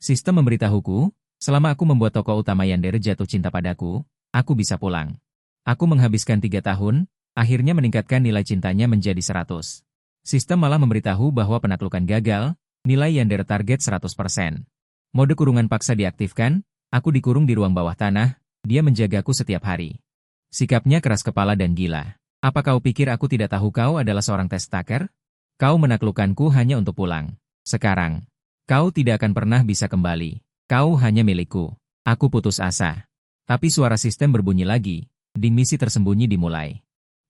Sistem memberitahuku, selama aku membuat tokoh utama Yandere jatuh cinta padaku, aku bisa pulang. Aku menghabiskan 3 tahun, akhirnya meningkatkan nilai cintanya menjadi 100. Sistem malah memberitahu bahwa penaklukan gagal, nilai Yandere target 100%. Mode kurungan paksa diaktifkan, aku dikurung di ruang bawah tanah, dia menjagaku setiap hari. Sikapnya keras kepala dan gila. Apa kau pikir aku tidak tahu kau adalah seorang testaker? Kau menaklukkanku hanya untuk pulang. Sekarang, kau tidak akan pernah bisa kembali. Kau hanya milikku. Aku putus asa. Tapi suara sistem berbunyi lagi. Ding misi tersembunyi dimulai.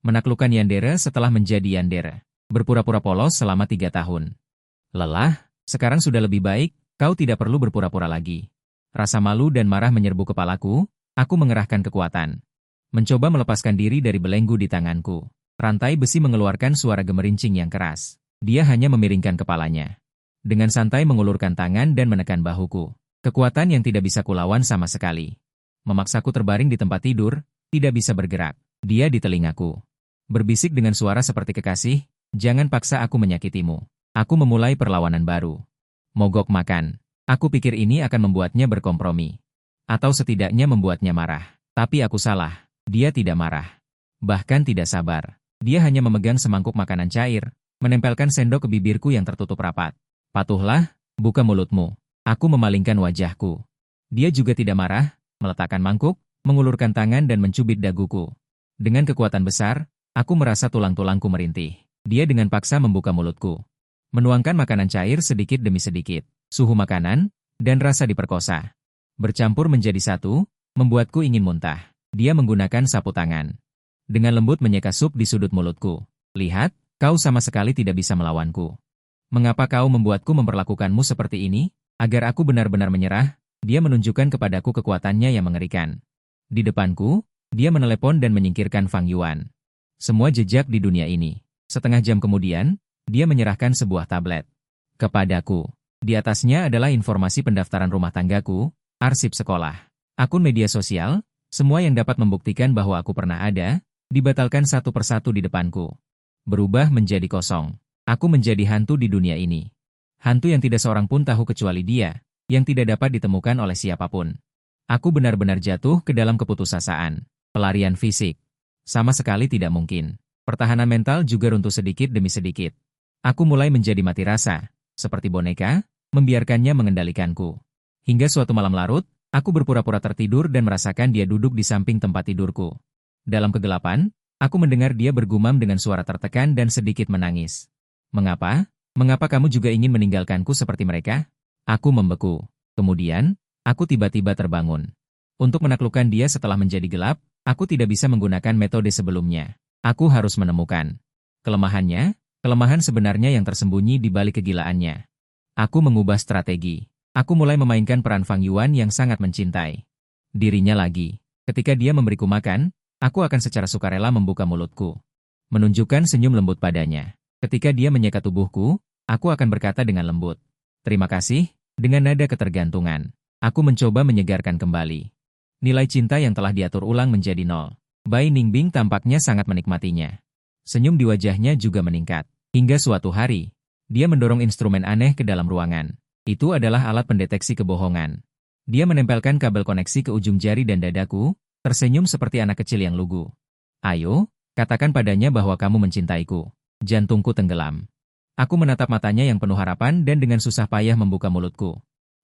Menaklukkan Yandere setelah menjadi Yandere. Berpura-pura polos selama 3 tahun. Lelah, sekarang sudah lebih baik, kau tidak perlu berpura-pura lagi. Rasa malu dan marah menyerbu kepalaku, aku mengerahkan kekuatan. Mencoba melepaskan diri dari belenggu di tanganku. Rantai besi mengeluarkan suara gemerincing yang keras. Dia hanya memiringkan kepalanya. Dengan santai mengulurkan tangan dan menekan bahuku. Kekuatan yang tidak bisa kulawan sama sekali. Memaksaku terbaring di tempat tidur, tidak bisa bergerak. Dia di telingaku. Berbisik dengan suara seperti kekasih, jangan paksa aku menyakitimu. Aku memulai perlawanan baru. Mogok makan. Aku pikir ini akan membuatnya berkompromi. Atau setidaknya membuatnya marah. Tapi aku salah. Dia tidak marah. Bahkan tidak sabar. Dia hanya memegang semangkuk makanan cair, menempelkan sendok ke bibirku yang tertutup rapat. Patuhlah, buka mulutmu. Aku memalingkan wajahku. Dia juga tidak marah, meletakkan mangkuk, mengulurkan tangan dan mencubit daguku. Dengan kekuatan besar, aku merasa tulang-tulangku merintih. Dia dengan paksa membuka mulutku. Menuangkan makanan cair sedikit demi sedikit. Suhu makanan, dan rasa diperkosa. Bercampur menjadi satu, membuatku ingin muntah. Dia menggunakan sapu tangan. Dengan lembut menyeka sup di sudut mulutku. Lihat, kau sama sekali tidak bisa melawanku. Mengapa kau membuatku memperlakukanmu seperti ini? Agar aku benar-benar menyerah, dia menunjukkan kepadaku kekuatannya yang mengerikan. Di depanku, dia menelepon dan menyingkirkan Fang Yuan. Semua jejak di dunia ini. Setengah jam kemudian, dia menyerahkan sebuah tablet kepadaku. Di atasnya adalah informasi pendaftaran rumah tanggaku, arsip sekolah, akun media sosial, semua yang dapat membuktikan bahwa aku pernah ada, dibatalkan satu persatu di depanku. Berubah menjadi kosong. Aku menjadi hantu di dunia ini. Hantu yang tidak seorang pun tahu kecuali dia, yang tidak dapat ditemukan oleh siapapun. Aku benar-benar jatuh ke dalam keputusasaan. Pelarian fisik. Sama sekali tidak mungkin. Pertahanan mental juga runtuh sedikit demi sedikit. Aku mulai menjadi mati rasa, seperti boneka, membiarkannya mengendalikanku. Hingga suatu malam larut, aku berpura-pura tertidur dan merasakan dia duduk di samping tempat tidurku. Dalam kegelapan, aku mendengar dia bergumam dengan suara tertekan dan sedikit menangis. Mengapa? Mengapa kamu juga ingin meninggalkanku seperti mereka? Aku membeku. Kemudian, aku tiba-tiba terbangun. Untuk menaklukkan dia setelah menjadi gelap, aku tidak bisa menggunakan metode sebelumnya. Aku harus menemukan kelemahannya, kelemahan sebenarnya yang tersembunyi di balik kegilaannya. Aku mengubah strategi. Aku mulai memainkan peran Fang Yuan yang sangat mencintai dirinya lagi. Ketika dia memberiku makan, aku akan secara sukarela membuka mulutku. Menunjukkan senyum lembut padanya. Ketika dia menyeka tubuhku, aku akan berkata dengan lembut. Terima kasih, dengan nada ketergantungan. Aku mencoba menyegarkan kembali. Nilai cinta yang telah diatur ulang menjadi 0. Bai Ningbing tampaknya sangat menikmatinya. Senyum di wajahnya juga meningkat. Hingga suatu hari, dia mendorong instrumen aneh ke dalam ruangan. Itu adalah alat pendeteksi kebohongan. Dia menempelkan kabel koneksi ke ujung jari dan dadaku, tersenyum seperti anak kecil yang lugu. Ayo, katakan padanya bahwa kamu mencintaiku. Jantungku tenggelam. Aku menatap matanya yang penuh harapan dan dengan susah payah membuka mulutku.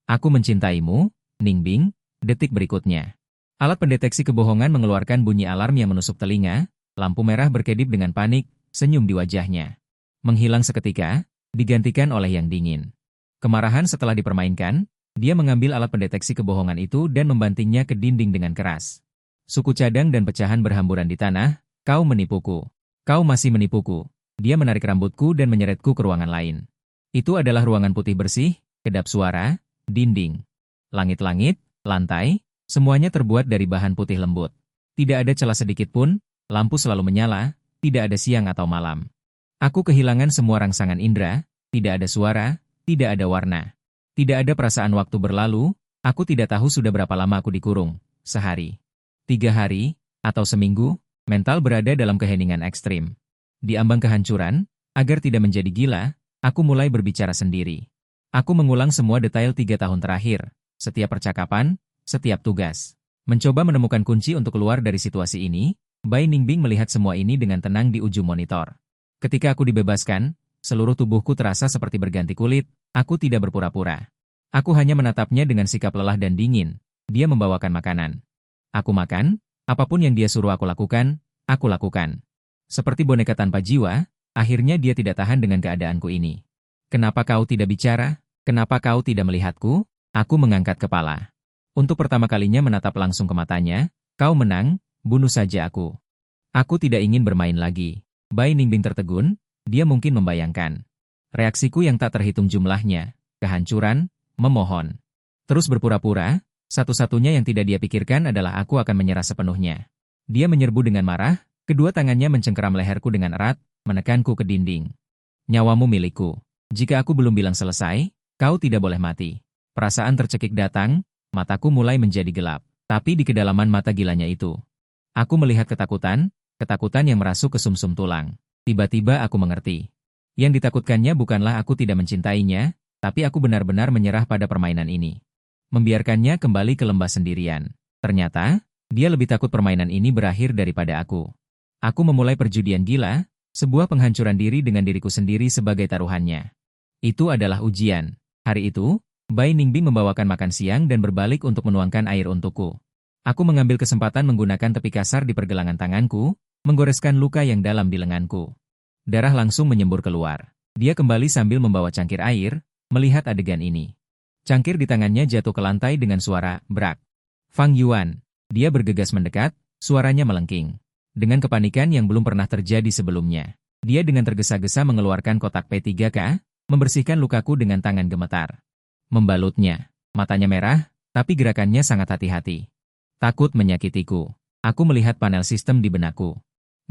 Aku mencintaimu, Ningbing. Detik berikutnya. Alat pendeteksi kebohongan mengeluarkan bunyi alarm yang menusuk telinga, lampu merah berkedip dengan panik, senyum di wajahnya. Menghilang seketika, digantikan oleh yang dingin. Kemarahan setelah dipermainkan, dia mengambil alat pendeteksi kebohongan itu dan membantingnya ke dinding dengan keras. Suku cadang dan pecahan berhamburan di tanah, kau menipuku. Kau masih menipuku. Dia menarik rambutku dan menyeretku ke ruangan lain. Itu adalah ruangan putih bersih, kedap suara, dinding, langit-langit, lantai, semuanya terbuat dari bahan putih lembut. Tidak ada celah sedikit pun, lampu selalu menyala, tidak ada siang atau malam. Aku kehilangan semua rangsangan indera, tidak ada suara, tidak ada warna. Tidak ada perasaan waktu berlalu, aku tidak tahu sudah berapa lama aku dikurung, sehari, 3 hari, atau seminggu, mental berada dalam keheningan ekstrim. Di ambang kehancuran, agar tidak menjadi gila, aku mulai berbicara sendiri. Aku mengulang semua detail 3 tahun terakhir, setiap percakapan, setiap tugas. Mencoba menemukan kunci untuk keluar dari situasi ini, Bai Ningbing melihat semua ini dengan tenang di ujung monitor. Ketika aku dibebaskan, seluruh tubuhku terasa seperti berganti kulit, aku tidak berpura-pura. Aku hanya menatapnya dengan sikap lelah dan dingin. Dia membawakan makanan. Aku makan, apapun yang dia suruh aku lakukan, aku lakukan. Seperti boneka tanpa jiwa, akhirnya dia tidak tahan dengan keadaanku ini. Kenapa kau tidak bicara? Kenapa kau tidak melihatku? Aku mengangkat kepala. Untuk pertama kalinya menatap langsung ke matanya, kau menang, bunuh saja aku. Aku tidak ingin bermain lagi. Bai Ningbing tertegun, dia mungkin membayangkan. Reaksiku yang tak terhitung jumlahnya, kehancuran, memohon. Terus berpura-pura, satu-satunya yang tidak dia pikirkan adalah aku akan menyerah sepenuhnya. Dia menyerbu dengan marah, kedua tangannya mencengkeram leherku dengan erat, menekanku ke dinding. Nyawamu milikku. Jika aku belum bilang selesai, kau tidak boleh mati. Perasaan tercekik datang, mataku mulai menjadi gelap. Tapi di kedalaman mata gilanya itu, aku melihat ketakutan, ketakutan yang merasuk ke sumsum tulang. Tiba-tiba aku mengerti. Yang ditakutkannya bukanlah aku tidak mencintainya, tapi aku benar-benar menyerah pada permainan ini. Membiarkannya kembali ke lembah sendirian. Ternyata, dia lebih takut permainan ini berakhir daripada aku. Aku memulai perjudian gila, sebuah penghancuran diri dengan diriku sendiri sebagai taruhannya. Itu adalah ujian. Hari itu, Bai Ningbing membawakan makan siang dan berbalik untuk menuangkan air untukku. Aku mengambil kesempatan menggunakan tepi kasar di pergelangan tanganku, menggoreskan luka yang dalam di lenganku. Darah langsung menyembur keluar. Dia kembali sambil membawa cangkir air, melihat adegan ini. Cangkir di tangannya jatuh ke lantai dengan suara brak. Fang Yuan. Dia bergegas mendekat, suaranya melengking. Dengan kepanikan yang belum pernah terjadi sebelumnya. Dia dengan tergesa-gesa mengeluarkan kotak P3K, membersihkan lukaku dengan tangan gemetar. Membalutnya. Matanya merah, tapi gerakannya sangat hati-hati. Takut menyakitiku. Aku melihat panel sistem di benakku.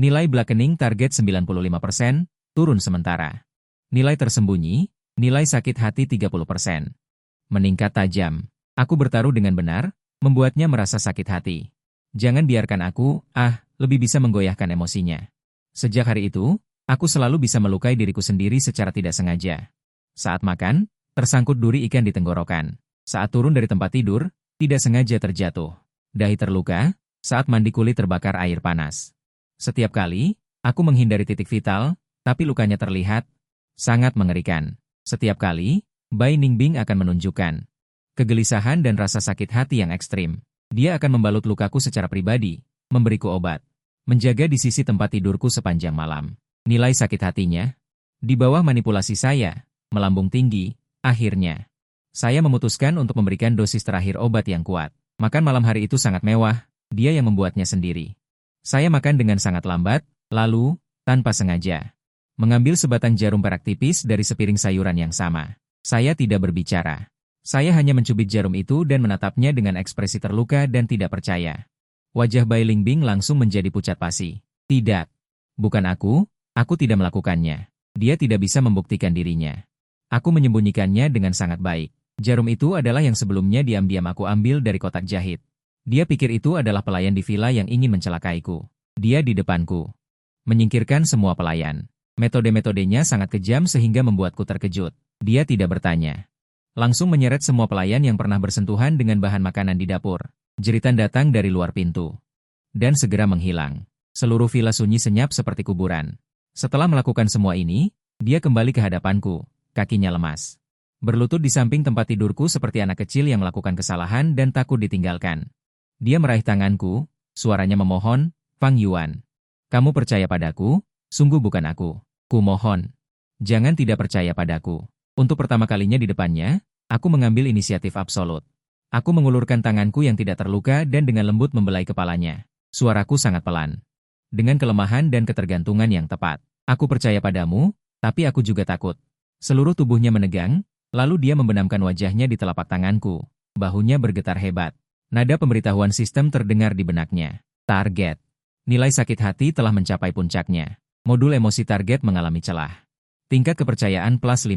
Nilai blackening target 95%, turun sementara. Nilai tersembunyi, nilai sakit hati 30%. Meningkat tajam. Aku bertaruh dengan benar, membuatnya merasa sakit hati. Jangan biarkan aku, lebih bisa menggoyahkan emosinya. Sejak hari itu, aku selalu bisa melukai diriku sendiri secara tidak sengaja. Saat makan, tersangkut duri ikan di tenggorokan. Saat turun dari tempat tidur, tidak sengaja terjatuh. Dahi terluka, saat mandi kulit terbakar air panas. Setiap kali, aku menghindari titik vital, tapi lukanya terlihat sangat mengerikan. Setiap kali, Bai Ningbing akan menunjukkan kegelisahan dan rasa sakit hati yang ekstrim. Dia akan membalut lukaku secara pribadi, memberiku obat, menjaga di sisi tempat tidurku sepanjang malam. Nilai sakit hatinya, di bawah manipulasi saya, melambung tinggi. Akhirnya, saya memutuskan untuk memberikan dosis terakhir obat yang kuat. Makan malam hari itu sangat mewah, dia yang membuatnya sendiri. Saya makan dengan sangat lambat, lalu, tanpa sengaja, mengambil sebatang jarum perak tipis dari sepiring sayuran yang sama. Saya tidak berbicara. Saya hanya mencubit jarum itu dan menatapnya dengan ekspresi terluka dan tidak percaya. Wajah Bai Ningbing langsung menjadi pucat pasi. Tidak. Bukan aku tidak melakukannya. Dia tidak bisa membuktikan dirinya. Aku menyembunyikannya dengan sangat baik. Jarum itu adalah yang sebelumnya diam-diam aku ambil dari kotak jahit. Dia pikir itu adalah pelayan di villa yang ingin mencelakaiku. Dia di depanku. Menyingkirkan semua pelayan. Metode-metodenya sangat kejam sehingga membuatku terkejut. Dia tidak bertanya. Langsung menyeret semua pelayan yang pernah bersentuhan dengan bahan makanan di dapur. Jeritan datang dari luar pintu. Dan segera menghilang. Seluruh villa sunyi senyap seperti kuburan. Setelah melakukan semua ini, dia kembali ke hadapanku. Kakinya lemas. Berlutut di samping tempat tidurku seperti anak kecil yang melakukan kesalahan dan takut ditinggalkan. Dia meraih tanganku, suaranya memohon, Fang Yuan. Kamu percaya padaku? Sungguh bukan aku. Kumohon. Jangan tidak percaya padaku. Untuk pertama kalinya di depannya, aku mengambil inisiatif absolut. Aku mengulurkan tanganku yang tidak terluka dan dengan lembut membelai kepalanya. Suaraku sangat pelan. Dengan kelemahan dan ketergantungan yang tepat. Aku percaya padamu, tapi aku juga takut. Seluruh tubuhnya menegang, lalu dia membenamkan wajahnya di telapak tanganku. Bahunya bergetar hebat. Nada pemberitahuan sistem terdengar di benaknya. Target. Nilai sakit hati telah mencapai puncaknya. Modul emosi target mengalami celah. Tingkat kepercayaan plus 5%.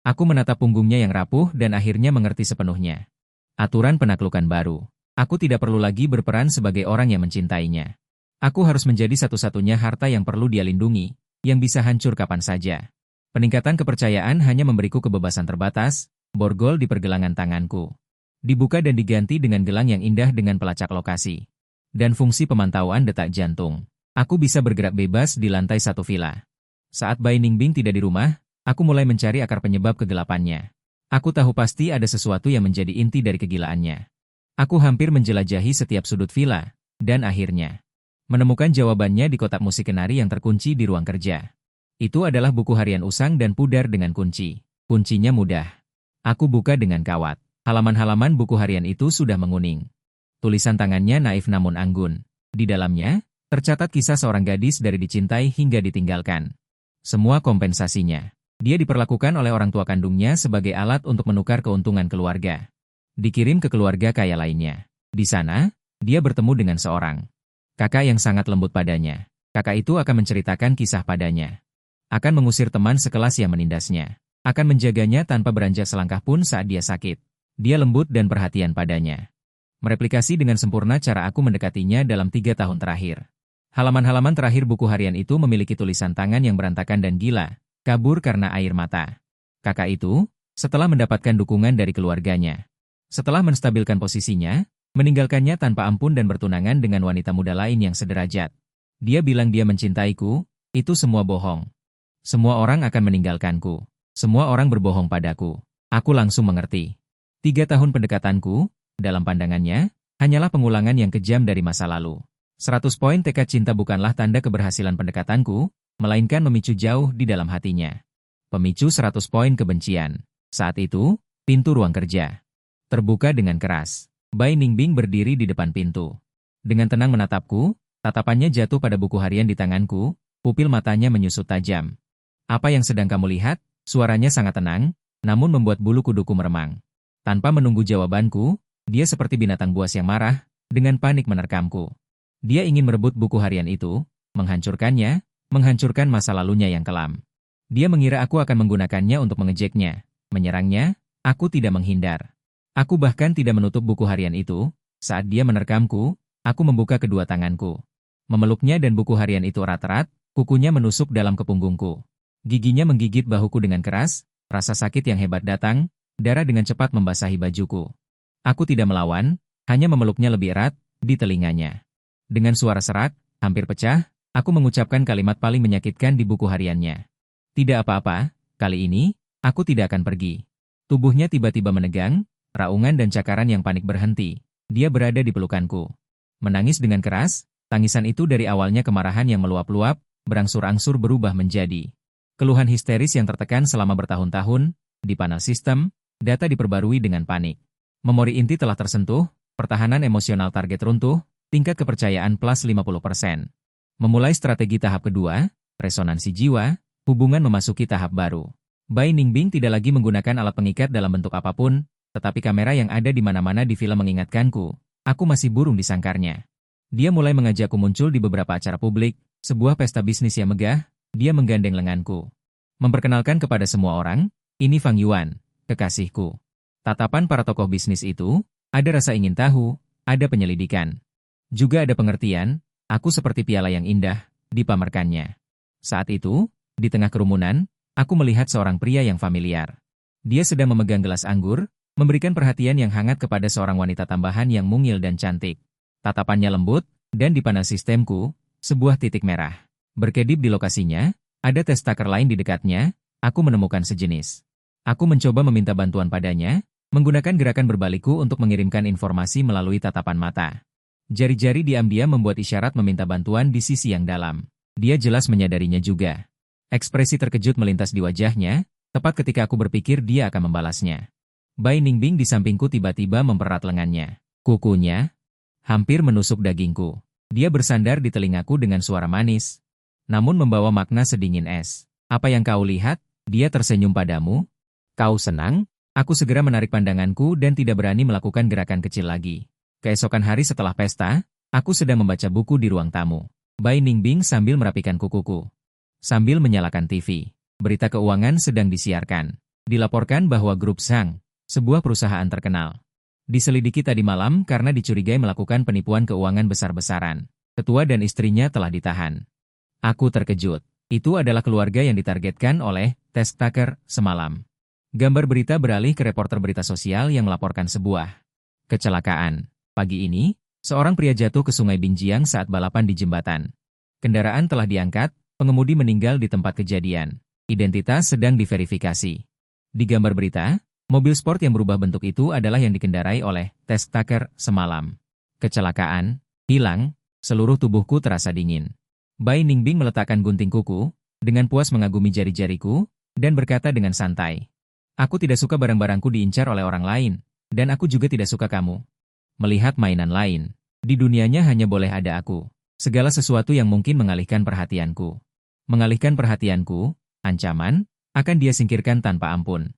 Aku menatap punggungnya yang rapuh dan akhirnya mengerti sepenuhnya. Aturan penaklukan baru. Aku tidak perlu lagi berperan sebagai orang yang mencintainya. Aku harus menjadi satu-satunya harta yang perlu dia lindungi, yang bisa hancur kapan saja. Peningkatan kepercayaan hanya memberiku kebebasan terbatas, borgol di pergelangan tanganku. Dibuka dan diganti dengan gelang yang indah dengan pelacak lokasi. Dan fungsi pemantauan detak jantung. Aku bisa bergerak bebas di lantai satu villa. Saat Bai Ningbing tidak di rumah, aku mulai mencari akar penyebab kegelapannya. Aku tahu pasti ada sesuatu yang menjadi inti dari kegilaannya. Aku hampir menjelajahi setiap sudut villa, dan akhirnya menemukan jawabannya di kotak musik kenari yang terkunci di ruang kerja. Itu adalah buku harian usang dan pudar dengan kunci. Kuncinya mudah. Aku buka dengan kawat. Halaman-halaman buku harian itu sudah menguning. Tulisan tangannya naif namun anggun. Di dalamnya, tercatat kisah seorang gadis dari dicintai hingga ditinggalkan. Semua kompensasinya. Dia diperlakukan oleh orang tua kandungnya sebagai alat untuk menukar keuntungan keluarga. Dikirim ke keluarga kaya lainnya. Di sana, dia bertemu dengan seorang kakak yang sangat lembut padanya. Kakak itu akan menceritakan kisah padanya. Akan mengusir teman sekelas yang menindasnya. Akan menjaganya tanpa beranjak selangkah pun saat dia sakit. Dia lembut dan perhatian padanya. Mereplikasi dengan sempurna cara aku mendekatinya dalam 3 tahun terakhir. Halaman-halaman terakhir buku harian itu memiliki tulisan tangan yang berantakan dan gila, kabur karena air mata. Kakak itu, setelah mendapatkan dukungan dari keluarganya, setelah menstabilkan posisinya, meninggalkannya tanpa ampun dan bertunangan dengan wanita muda lain yang sederajat. Dia bilang dia mencintaiku, itu semua bohong. Semua orang akan meninggalkanku. Semua orang berbohong padaku. Aku langsung mengerti. 3 tahun pendekatanku, dalam pandangannya, hanyalah pengulangan yang kejam dari masa lalu. 100 poin tekad cinta bukanlah tanda keberhasilan pendekatanku, melainkan memicu jauh di dalam hatinya. Pemicu 100 poin kebencian. Saat itu, pintu ruang kerja terbuka dengan keras. Bai Ningbing berdiri di depan pintu. Dengan tenang menatapku, tatapannya jatuh pada buku harian di tanganku, pupil matanya menyusut tajam. Apa yang sedang kamu lihat? Suaranya sangat tenang, namun membuat bulu kuduku meremang. Tanpa menunggu jawabanku, dia seperti binatang buas yang marah, dengan panik menerkamku. Dia ingin merebut buku harian itu, menghancurkannya, menghancurkan masa lalunya yang kelam. Dia mengira aku akan menggunakannya untuk mengejeknya, menyerangnya. Aku tidak menghindar. Aku bahkan tidak menutup buku harian itu. Saat dia menerkamku, aku membuka kedua tanganku. Memeluknya dan buku harian itu erat-erat, kukunya menusuk dalam kepunggungku. Giginya menggigit bahuku dengan keras, rasa sakit yang hebat datang, darah dengan cepat membasahi bajuku. Aku tidak melawan, hanya memeluknya lebih erat, di telinganya. Dengan suara serak, hampir pecah, aku mengucapkan kalimat paling menyakitkan di buku hariannya. Tidak apa-apa, kali ini, aku tidak akan pergi. Tubuhnya tiba-tiba menegang, raungan dan cakaran yang panik berhenti. Dia berada di pelukanku. Menangis dengan keras, tangisan itu dari awalnya kemarahan yang meluap-luap, berangsur-angsur berubah menjadi keluhan histeris yang tertekan selama bertahun-tahun. Di panel sistem, data diperbarui dengan panik. Memori inti telah tersentuh, pertahanan emosional target runtuh, tingkat kepercayaan plus 50%. Memulai strategi tahap kedua, resonansi jiwa, hubungan memasuki tahap baru. Bai Ningbing tidak lagi menggunakan alat pengikat dalam bentuk apapun, tetapi kamera yang ada di mana-mana di film mengingatkanku, aku masih burung di sangkarnya. Dia mulai mengajakku muncul di beberapa acara publik, sebuah pesta bisnis yang megah. Dia menggandeng lenganku. Memperkenalkan kepada semua orang, ini Fang Yuan, kekasihku. Tatapan para tokoh bisnis itu, ada rasa ingin tahu, ada penyelidikan. Juga ada pengertian, aku seperti piala yang indah, dipamerkannya. Saat itu, di tengah kerumunan, aku melihat seorang pria yang familiar. Dia sedang memegang gelas anggur, memberikan perhatian yang hangat kepada seorang wanita tambahan yang mungil dan cantik. Tatapannya lembut, dan di panel sistemku, sebuah titik merah. Berkedip di lokasinya, ada testaker lain di dekatnya, aku menemukan sejenis. Aku mencoba meminta bantuan padanya, menggunakan gerakan berbalikku untuk mengirimkan informasi melalui tatapan mata. Jari-jari diam-diam membuat isyarat meminta bantuan di sisi yang dalam. Dia jelas menyadarinya juga. Ekspresi terkejut melintas di wajahnya, tepat ketika aku berpikir dia akan membalasnya. Bai Ningbing di sampingku tiba-tiba mempererat lengannya. Kukunya hampir menusuk dagingku. Dia bersandar di telingaku dengan suara manis, namun membawa makna sedingin es. Apa yang kau lihat? Dia tersenyum padamu? Kau senang? Aku segera menarik pandanganku dan tidak berani melakukan gerakan kecil lagi. Keesokan hari setelah pesta, aku sedang membaca buku di ruang tamu. Bai Ningbing sambil merapikan kukuku. Sambil menyalakan TV. Berita keuangan sedang disiarkan. Dilaporkan bahwa grup Zhang, sebuah perusahaan terkenal, diselidiki tadi malam karena dicurigai melakukan penipuan keuangan besar-besaran. Ketua dan istrinya telah ditahan. Aku terkejut. Itu adalah keluarga yang ditargetkan oleh Task Taker semalam. Gambar berita beralih ke reporter berita sosial yang melaporkan sebuah kecelakaan. Pagi ini, seorang pria jatuh ke Sungai Binjiang saat balapan di jembatan. Kendaraan telah diangkat, pengemudi meninggal di tempat kejadian. Identitas sedang diverifikasi. Di gambar berita, mobil sport yang berubah bentuk itu adalah yang dikendarai oleh Task Taker semalam. Kecelakaan, hilang, seluruh tubuhku terasa dingin. Bai Ningbing meletakkan gunting kuku, dengan puas mengagumi jari-jariku, dan berkata dengan santai. Aku tidak suka barang-barangku diincar oleh orang lain, dan aku juga tidak suka kamu. Melihat mainan lain, di dunianya hanya boleh ada aku. Segala sesuatu yang mungkin mengalihkan perhatianku. Mengalihkan perhatianku, ancaman, akan dia singkirkan tanpa ampun.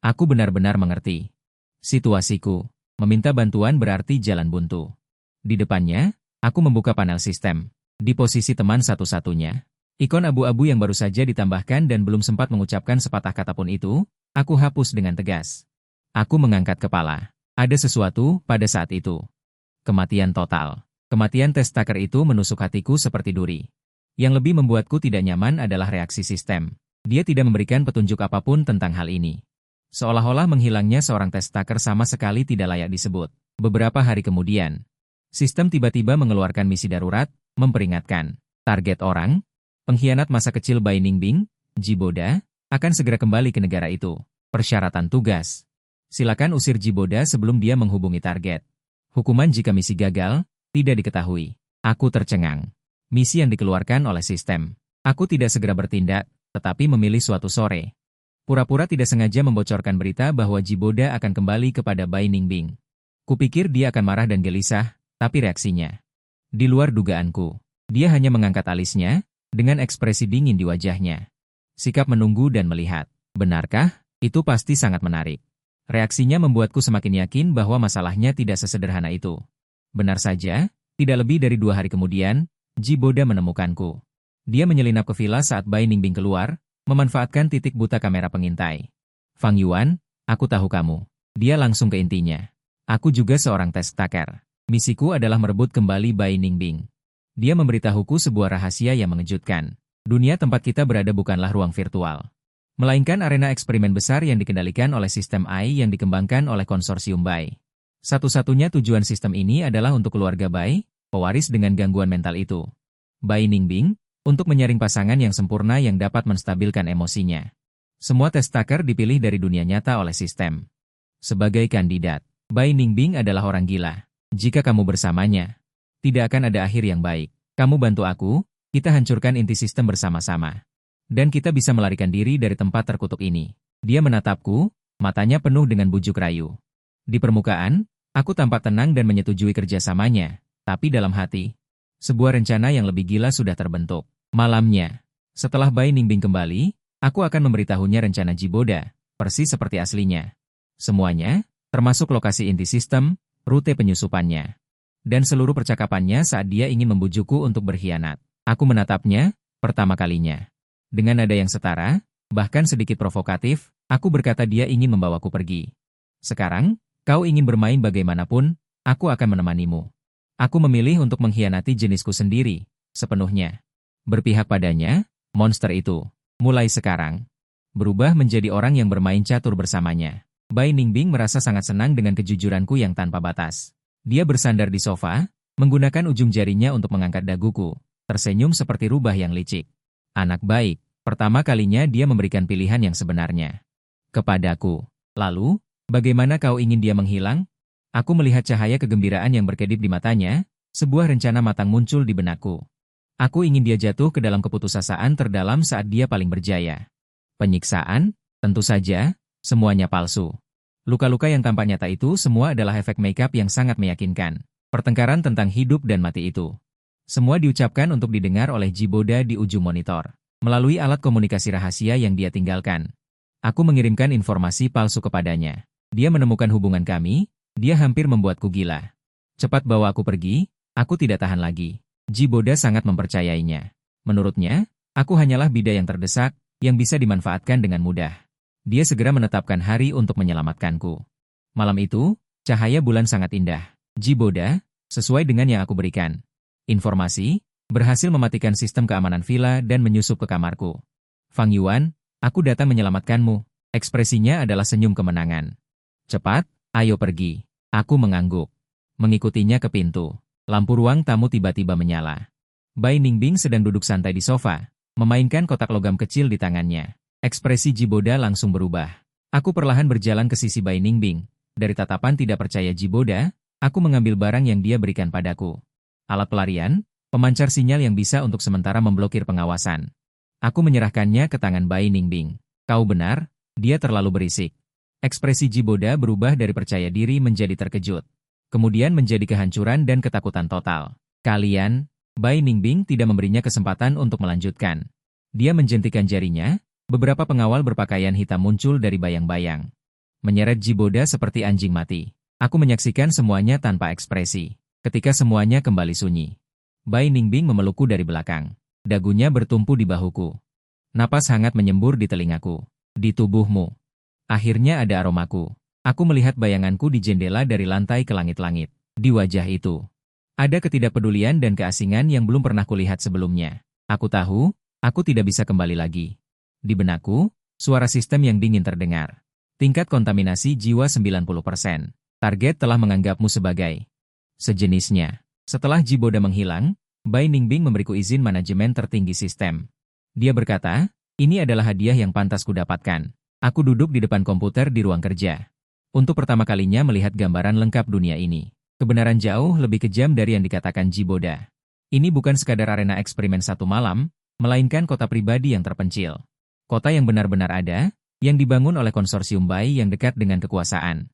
Aku benar-benar mengerti. Situasiku, meminta bantuan berarti jalan buntu. Di depannya, aku membuka panel sistem. Di posisi teman satu-satunya, ikon abu-abu yang baru saja ditambahkan dan belum sempat mengucapkan sepatah kata pun itu, aku hapus dengan tegas. Aku mengangkat kepala. Ada sesuatu pada saat itu. Kematian total. Kematian Task Taker itu menusuk hatiku seperti duri. Yang lebih membuatku tidak nyaman adalah reaksi sistem. Dia tidak memberikan petunjuk apapun tentang hal ini. Seolah-olah menghilangnya seorang Task Taker sama sekali tidak layak disebut. Beberapa hari kemudian, sistem tiba-tiba mengeluarkan misi darurat, memperingatkan. Target orang, pengkhianat masa kecil Bai Ningbing, Jiboda, akan segera kembali ke negara itu. Persyaratan tugas. Silakan usir Jiboda sebelum dia menghubungi target. Hukuman jika misi gagal, tidak diketahui. Aku tercengang. Misi yang dikeluarkan oleh sistem. Aku tidak segera bertindak, tetapi memilih suatu sore. Pura-pura tidak sengaja membocorkan berita bahwa Jiboda akan kembali kepada Bai Ningbing. Kupikir dia akan marah dan gelisah, tapi reaksinya di luar dugaanku. Dia hanya mengangkat alisnya, dengan ekspresi dingin di wajahnya. Sikap menunggu dan melihat. Benarkah? Itu pasti sangat menarik. Reaksinya membuatku semakin yakin bahwa masalahnya tidak sesederhana itu. Benar saja, tidak lebih dari 2 hari kemudian, Jiboda menemukanku. Dia menyelinap ke villa saat Bai Ningbing keluar, memanfaatkan titik buta kamera pengintai. Fang Yuan, aku tahu kamu. Dia langsung ke intinya. Aku juga seorang Task Taker. Misiku adalah merebut kembali Bai Ningbing. Dia memberitahuku sebuah rahasia yang mengejutkan. Dunia tempat kita berada bukanlah ruang virtual, melainkan arena eksperimen besar yang dikendalikan oleh sistem AI yang dikembangkan oleh konsorsium Bai. Satu-satunya tujuan sistem ini adalah untuk keluarga Bai, pewaris dengan gangguan mental itu. Bai Ningbing, untuk menyaring pasangan yang sempurna yang dapat menstabilkan emosinya. Semua Task Taker dipilih dari dunia nyata oleh sistem. Sebagai kandidat, Bai Ningbing adalah orang gila. Jika kamu bersamanya, tidak akan ada akhir yang baik. Kamu bantu aku, kita hancurkan inti sistem bersama-sama. Dan kita bisa melarikan diri dari tempat terkutuk ini. Dia menatapku, matanya penuh dengan bujuk rayu. Di permukaan, aku tampak tenang dan menyetujui kerjasamanya. Tapi dalam hati, sebuah rencana yang lebih gila sudah terbentuk. Malamnya, setelah Bai Ningbing kembali, aku akan memberitahunya rencana Jiboda, persis seperti aslinya. Semuanya, termasuk lokasi inti sistem, rute penyusupannya, dan seluruh percakapannya saat dia ingin membujukku untuk berkhianat. Aku menatapnya, pertama kalinya. Dengan nada yang setara, bahkan sedikit provokatif, aku berkata dia ingin membawaku pergi. Sekarang, kau ingin bermain bagaimanapun, aku akan menemanimu. Aku memilih untuk mengkhianati jenisku sendiri, sepenuhnya. Berpihak padanya, monster itu, mulai sekarang, berubah menjadi orang yang bermain catur bersamanya. Bai Ningbing merasa sangat senang dengan kejujuranku yang tanpa batas. Dia bersandar di sofa, menggunakan ujung jarinya untuk mengangkat daguku, tersenyum seperti rubah yang licik. Anak baik, pertama kalinya dia memberikan pilihan yang sebenarnya kepadaku. Lalu, bagaimana kau ingin dia menghilang? Aku melihat cahaya kegembiraan yang berkedip di matanya, sebuah rencana matang muncul di benakku. Aku ingin dia jatuh ke dalam keputusasaan terdalam saat dia paling berjaya. Penyiksaan? Tentu saja, semuanya palsu. Luka-luka yang tampak nyata itu semua adalah efek makeup yang sangat meyakinkan. Pertengkaran tentang hidup dan mati itu. Semua diucapkan untuk didengar oleh Jiboda di ujung monitor, melalui alat komunikasi rahasia yang dia tinggalkan. Aku mengirimkan informasi palsu kepadanya. Dia menemukan hubungan kami, dia hampir membuatku gila. Cepat bawa aku pergi, aku tidak tahan lagi. Jiboda sangat mempercayainya. Menurutnya, aku hanyalah bida yang terdesak, yang bisa dimanfaatkan dengan mudah. Dia segera menetapkan hari untuk menyelamatkanku. Malam itu, cahaya bulan sangat indah. Jiboda, sesuai dengan yang aku berikan. Informasi, Berhasil mematikan sistem keamanan villa dan menyusup ke kamarku. Fang Yuan, aku datang menyelamatkanmu. Ekspresinya adalah senyum kemenangan. Cepat, ayo pergi. Aku mengangguk. Mengikutinya ke pintu. Lampu ruang tamu tiba-tiba menyala. Bai Ningbing sedang duduk santai di sofa, memainkan kotak logam kecil di tangannya. Ekspresi Jiboda langsung berubah. Aku perlahan berjalan ke sisi Bai Ningbing. Dari tatapan tidak percaya Jiboda, aku mengambil barang yang dia berikan padaku. Alat pelarian, pemancar sinyal yang bisa untuk sementara memblokir pengawasan. Aku menyerahkannya ke tangan Bai Ningbing. Kau benar, dia terlalu berisik. Ekspresi Jiboda berubah dari percaya diri menjadi terkejut. Kemudian menjadi kehancuran dan ketakutan total. Kalian, Bai Ningbing tidak memberinya kesempatan untuk melanjutkan. Dia menjentikan jarinya, beberapa pengawal berpakaian hitam muncul dari bayang-bayang. Menyeret Jiboda seperti anjing mati. Aku menyaksikan semuanya tanpa ekspresi. Ketika semuanya kembali sunyi. Bai Ningbing memelukku dari belakang. Dagunya bertumpu di bahuku. Napas hangat menyembur di telingaku. Di tubuhmu. Akhirnya ada aromaku. Aku melihat bayanganku di jendela dari lantai ke langit-langit. Di wajah itu. Ada ketidakpedulian dan keasingan yang belum pernah kulihat sebelumnya. Aku tahu, aku tidak bisa kembali lagi. Di benakku, suara sistem yang dingin terdengar. Tingkat kontaminasi jiwa 90%. Target telah menganggapmu sebagai sejenisnya. Setelah Jiboda menghilang, Bai Ningbing memberiku izin manajemen tertinggi sistem. Dia berkata, ini adalah hadiah yang pantas kudapatkan. Aku duduk di depan komputer di ruang kerja. Untuk pertama kalinya melihat gambaran lengkap dunia ini. Kebenaran jauh lebih kejam dari yang dikatakan Jiboda. Ini bukan sekadar arena eksperimen satu malam, melainkan kota pribadi yang terpencil. Kota yang benar-benar ada, yang dibangun oleh konsorsium Bai yang dekat dengan kekuasaan.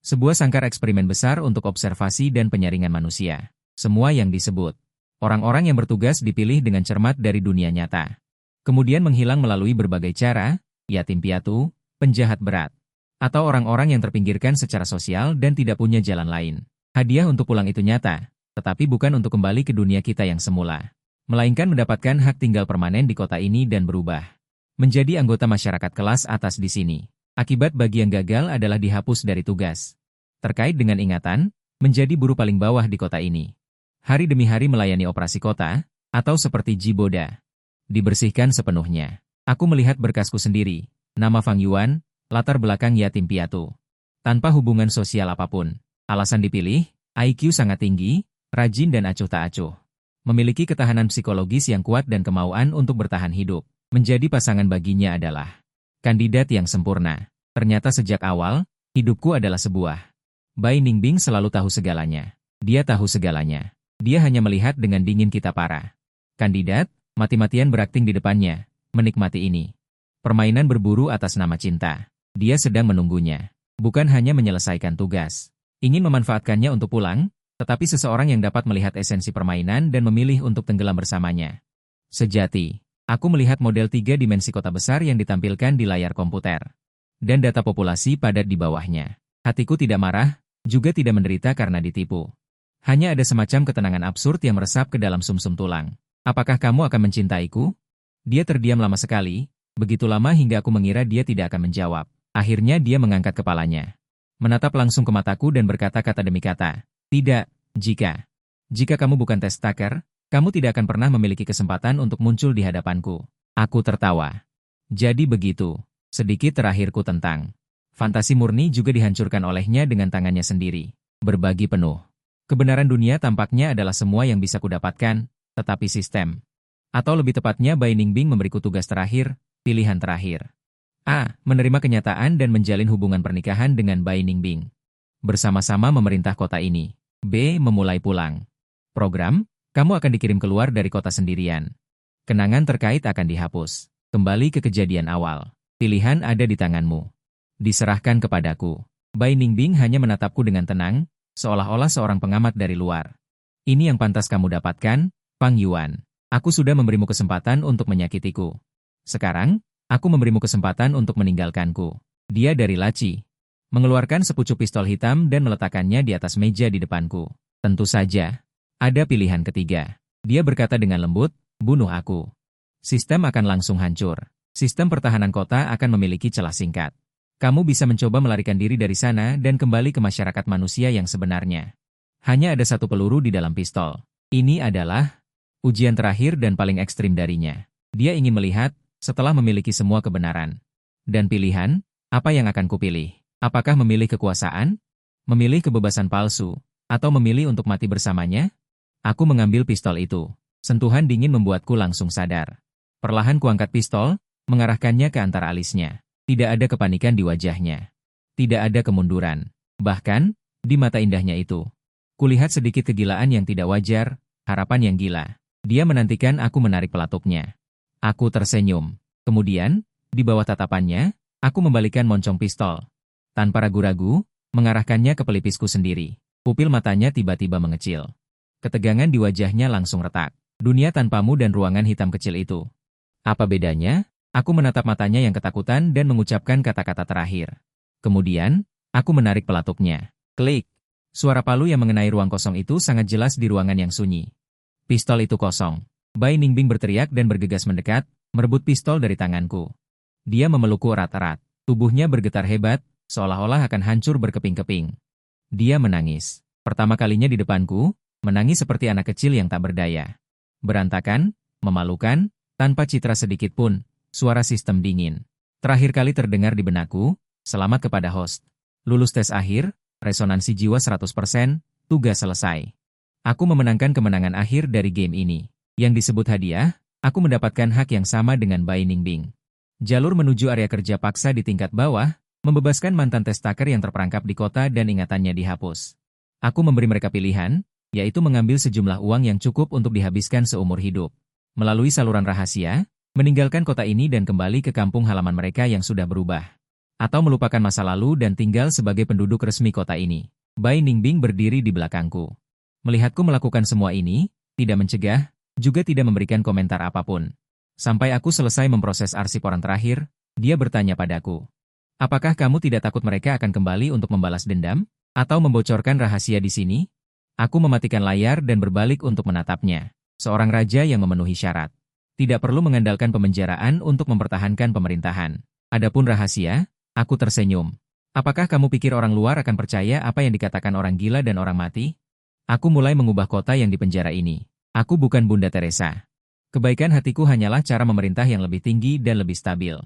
Sebuah sangkar eksperimen besar untuk observasi dan penyaringan manusia. Semua yang disebut. Orang-orang yang bertugas dipilih dengan cermat dari dunia nyata. Kemudian menghilang melalui berbagai cara, yatim piatu, penjahat berat, atau orang-orang yang terpinggirkan secara sosial dan tidak punya jalan lain. Hadiah untuk pulang itu nyata, tetapi bukan untuk kembali ke dunia kita yang semula. Melainkan mendapatkan hak tinggal permanen di kota ini dan berubah. Menjadi anggota masyarakat kelas atas di sini. Akibat bagi yang gagal adalah dihapus dari tugas. Terkait dengan ingatan, menjadi buruh paling bawah di kota ini. Hari demi hari melayani operasi kota, atau seperti Jiboda. Dibersihkan sepenuhnya. Aku melihat berkasku sendiri, nama Fang Yuan, latar belakang yatim piatu. Tanpa hubungan sosial apapun. Alasan dipilih, IQ sangat tinggi, rajin dan acuh tak acuh. Memiliki ketahanan psikologis yang kuat dan kemauan untuk bertahan hidup. Menjadi pasangan baginya adalah kandidat yang sempurna. Ternyata sejak awal, hidupku adalah sebuah. Bai Ningbing selalu tahu segalanya. Dia tahu segalanya. Dia hanya melihat dengan dingin kita para kandidat, mati-matian berakting di depannya. Menikmati ini. Permainan berburu atas nama cinta. Dia sedang menunggunya. Bukan hanya menyelesaikan tugas. Ingin memanfaatkannya untuk pulang, tetapi seseorang yang dapat melihat esensi permainan dan memilih untuk tenggelam bersamanya. Sejati, aku melihat model 3 dimensi kota besar yang ditampilkan di layar komputer. Dan data populasi padat di bawahnya. Hatiku tidak marah, juga tidak menderita karena ditipu. Hanya ada semacam ketenangan absurd yang meresap ke dalam sumsum tulang. Apakah kamu akan mencintaiku? Dia terdiam lama sekali, begitu lama hingga aku mengira dia tidak akan menjawab. Akhirnya dia mengangkat kepalanya. Menatap langsung ke mataku dan berkata kata demi kata. Tidak, jika kamu bukan test taker, kamu tidak akan pernah memiliki kesempatan untuk muncul di hadapanku. Aku tertawa. Jadi begitu, sedikit terakhirku tentang. Fantasi murni juga dihancurkan olehnya dengan tangannya sendiri. Berbagi penuh. Kebenaran dunia tampaknya adalah semua yang bisa kudapatkan, tetapi sistem. Atau lebih tepatnya Bai Ningbing memberiku tugas terakhir, pilihan terakhir. A. Menerima kenyataan dan menjalin hubungan pernikahan dengan Bai Ningbing. Bersama-sama memerintah kota ini. B. Memulai pulang. Program, kamu akan dikirim keluar dari kota sendirian. Kenangan terkait akan dihapus. Kembali ke kejadian awal. Pilihan ada di tanganmu. Diserahkan kepadaku. Bai Ningbing hanya menatapku dengan tenang, seolah-olah seorang pengamat dari luar. Ini yang pantas kamu dapatkan, Fang Yuan. Aku sudah memberimu kesempatan untuk menyakitiku. Sekarang, aku memberimu kesempatan untuk meninggalkanku. Dia dari laci. Mengeluarkan sepucuk pistol hitam dan meletakkannya di atas meja di depanku. Tentu saja. Ada pilihan ketiga. Dia berkata dengan lembut, bunuh aku. Sistem akan langsung hancur. Sistem pertahanan kota akan memiliki celah singkat. Kamu bisa mencoba melarikan diri dari sana dan kembali ke masyarakat manusia yang sebenarnya. Hanya ada satu peluru di dalam pistol. Ini adalah Ujian terakhir dan paling ekstrim darinya. Dia ingin melihat, setelah memiliki semua kebenaran dan pilihan, apa yang akan kupilih? Apakah memilih kekuasaan? Memilih kebebasan palsu? Atau memilih untuk mati bersamanya? Aku mengambil pistol itu. Sentuhan dingin membuatku langsung sadar. Perlahan kuangkat pistol, mengarahkannya ke antara alisnya. Tidak ada kepanikan di wajahnya. Tidak ada kemunduran. Bahkan, di mata indahnya itu, kulihat sedikit kegilaan yang tidak wajar, harapan yang gila. Dia menantikan aku menarik pelatuknya. Aku tersenyum. Kemudian, di bawah tatapannya, aku membalikkan moncong pistol. Tanpa ragu-ragu, mengarahkannya ke pelipisku sendiri. Pupil matanya tiba-tiba mengecil. Ketegangan di wajahnya langsung retak. Dunia tanpamu dan ruangan hitam kecil itu. Apa bedanya? Aku menatap matanya yang ketakutan dan mengucapkan kata-kata terakhir. Kemudian, aku menarik pelatuknya. Klik. Suara palu yang mengenai ruang kosong itu sangat jelas di ruangan yang sunyi. Pistol itu kosong. Bai Ningbing berteriak dan bergegas mendekat, merebut pistol dari tanganku. Dia memelukku erat-erat. Tubuhnya bergetar hebat, seolah-olah akan hancur berkeping-keping. Dia menangis. Pertama kalinya di depanku, menangis seperti anak kecil yang tak berdaya. Berantakan, memalukan, tanpa citra sedikit pun, suara sistem dingin. Terakhir kali terdengar di benakku, selamat kepada host. Lulus tes akhir, resonansi jiwa 100%, tugas selesai. Aku memenangkan kemenangan akhir dari game ini. Yang disebut hadiah, aku mendapatkan hak yang sama dengan Bai Ningbing. Jalur menuju area kerja paksa di tingkat bawah, membebaskan mantan testaker yang terperangkap di kota dan ingatannya dihapus. Aku memberi mereka pilihan, yaitu mengambil sejumlah uang yang cukup untuk dihabiskan seumur hidup. Melalui saluran rahasia, meninggalkan kota ini dan kembali ke kampung halaman mereka yang sudah berubah. Atau melupakan masa lalu dan tinggal sebagai penduduk resmi kota ini. Bai Ningbing berdiri di belakangku. Melihatku melakukan semua ini, tidak mencegah, juga tidak memberikan komentar apapun. Sampai aku selesai memproses arsip orang terakhir, dia bertanya padaku. Apakah kamu tidak takut mereka akan kembali untuk membalas dendam? Atau membocorkan rahasia di sini? Aku mematikan layar dan berbalik untuk menatapnya. Seorang raja yang memenuhi syarat. Tidak perlu mengandalkan pemenjaraan untuk mempertahankan pemerintahan. Adapun rahasia, aku tersenyum. Apakah kamu pikir orang luar akan percaya apa yang dikatakan orang gila dan orang mati? Aku mulai mengubah kota yang dipenjara ini. Aku bukan Bunda Teresa. Kebaikan hatiku hanyalah cara memerintah yang lebih tinggi dan lebih stabil.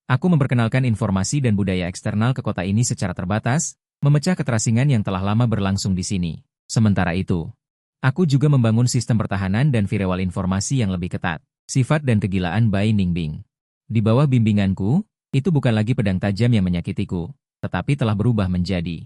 Aku memperkenalkan informasi dan budaya eksternal ke kota ini secara terbatas, memecah keterasingan yang telah lama berlangsung di sini. Sementara itu, aku juga membangun sistem pertahanan dan firewall informasi yang lebih ketat. Sifat dan kegilaan Bai Ningbing. Di bawah bimbinganku, itu bukan lagi pedang tajam yang menyakitiku, tetapi telah berubah menjadi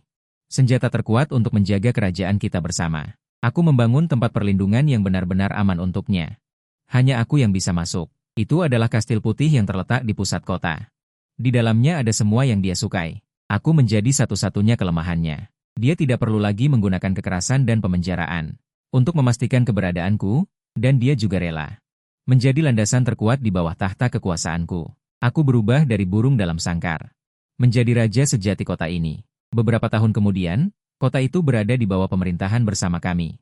senjata terkuat untuk menjaga kerajaan kita bersama. Aku membangun tempat perlindungan yang benar-benar aman untuknya. Hanya aku yang bisa masuk. Itu adalah kastil putih yang terletak di pusat kota. Di dalamnya ada semua yang dia sukai. Aku menjadi satu-satunya kelemahannya. Dia tidak perlu lagi menggunakan kekerasan dan pemenjaraan untuk memastikan keberadaanku, dan dia juga rela menjadi landasan terkuat di bawah tahta kekuasaanku. Aku berubah dari burung dalam sangkar menjadi raja sejati kota ini. Beberapa tahun kemudian, kota itu berada di bawah pemerintahan bersama kami.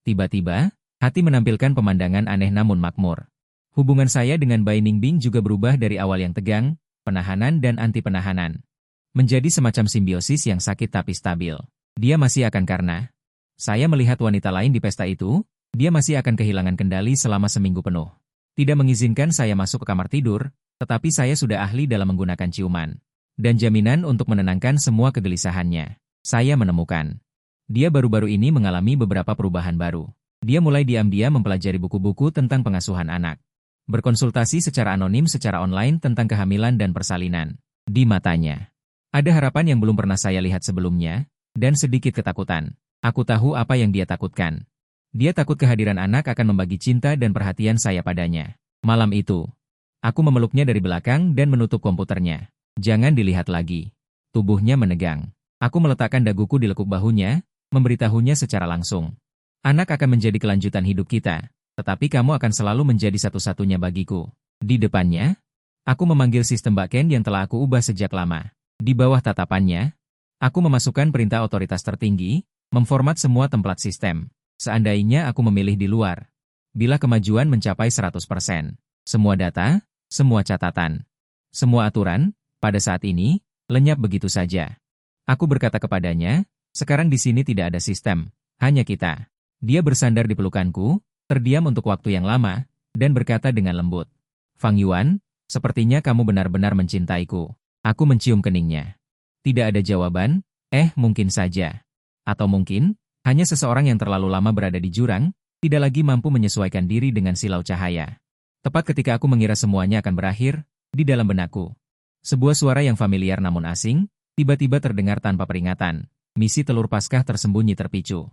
Tiba-tiba, hati menampilkan pemandangan aneh namun makmur. Hubungan saya dengan Bai Ningbing juga berubah dari awal yang tegang, penahanan dan anti-penahanan, menjadi semacam simbiosis yang sakit tapi stabil. Dia masih akan karena saya melihat wanita lain di pesta itu, dia masih akan kehilangan kendali selama seminggu penuh. Tidak mengizinkan saya masuk ke kamar tidur, tetapi saya sudah ahli dalam menggunakan ciuman dan jaminan untuk menenangkan semua kegelisahannya. Saya menemukan dia baru-baru ini mengalami beberapa perubahan baru. Dia mulai diam-diam mempelajari buku-buku tentang pengasuhan anak. Berkonsultasi secara anonim secara online tentang kehamilan dan persalinan. Di matanya ada harapan yang belum pernah saya lihat sebelumnya, dan sedikit ketakutan. Aku tahu apa yang dia takutkan. Dia takut kehadiran anak akan membagi cinta dan perhatian saya padanya. Malam itu, aku memeluknya dari belakang dan menutup komputernya. Jangan dilihat lagi. Tubuhnya menegang. Aku meletakkan daguku di lekuk bahunya, memberitahunya secara langsung. Anak akan menjadi kelanjutan hidup kita, tetapi kamu akan selalu menjadi satu-satunya bagiku. Di depannya, aku memanggil sistem backend yang telah aku ubah sejak lama. Di bawah tatapannya, aku memasukkan perintah otoritas tertinggi, memformat semua template sistem. Seandainya aku memilih di luar, bila kemajuan mencapai 100%, semua data, semua catatan, semua aturan, pada saat ini, lenyap begitu saja. Aku berkata kepadanya, sekarang di sini tidak ada sistem, hanya kita. Dia bersandar di pelukanku, terdiam untuk waktu yang lama, dan berkata dengan lembut, "Fang Yuan, sepertinya kamu benar-benar mencintaiku." Aku mencium keningnya. Tidak ada jawaban, mungkin saja. Atau mungkin, hanya seseorang yang terlalu lama berada di jurang, tidak lagi mampu menyesuaikan diri dengan silau cahaya. Tepat ketika aku mengira semuanya akan berakhir, di dalam benakku, sebuah suara yang familiar namun asing, tiba-tiba terdengar tanpa peringatan. Misi telur Paskah tersembunyi terpicu.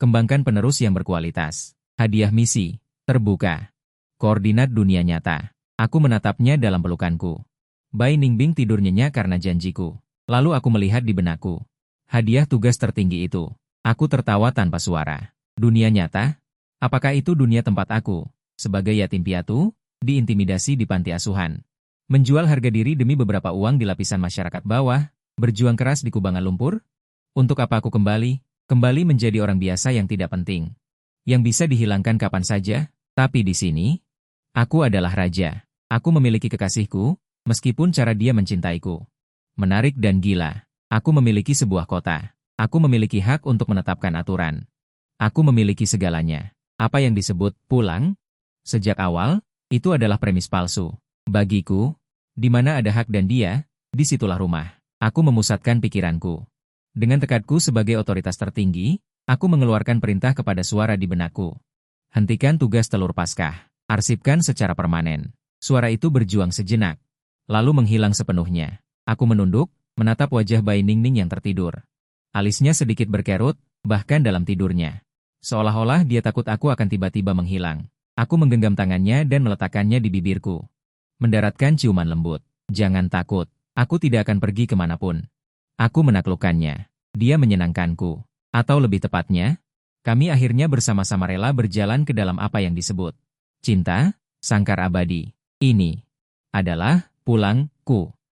Kembangkan penerus yang berkualitas. Hadiah misi, terbuka. Koordinat dunia nyata. Aku menatapnya dalam pelukanku. Bai Ningbing tidur nyenyak karena janjiku. Lalu aku melihat di benakku. Hadiah tugas tertinggi itu. Aku tertawa tanpa suara. Dunia nyata? Apakah itu dunia tempat aku, sebagai yatim piatu, diintimidasi di panti asuhan? Menjual harga diri demi beberapa uang di lapisan masyarakat bawah, berjuang keras di kubangan lumpur? Untuk apa aku kembali menjadi orang biasa yang tidak penting, yang bisa dihilangkan kapan saja? Tapi di sini, aku adalah raja. Aku memiliki kekasihku, meskipun cara dia mencintaiku menarik dan gila. Aku memiliki sebuah kota. Aku memiliki hak untuk menetapkan aturan. Aku memiliki segalanya. Apa yang disebut pulang? Sejak awal, itu adalah premis palsu. Bagiku, di mana ada hak dan dia, disitulah rumah. Aku memusatkan pikiranku. Dengan tekadku sebagai otoritas tertinggi, aku mengeluarkan perintah kepada suara di benakku. Hentikan tugas telur Paskah. Arsipkan secara permanen. Suara itu berjuang sejenak, lalu menghilang sepenuhnya. Aku menunduk, menatap wajah Bai Ningning yang tertidur. Alisnya sedikit berkerut, bahkan dalam tidurnya. Seolah-olah dia takut aku akan tiba-tiba menghilang. Aku menggenggam tangannya dan meletakkannya di bibirku. Mendaratkan ciuman lembut. Jangan takut, aku tidak akan pergi kemanapun. Aku menaklukkannya. Dia menyenangkanku. Atau lebih tepatnya, kami akhirnya bersama-sama rela berjalan ke dalam apa yang disebut cinta, sangkar abadi. Ini adalah pulangku.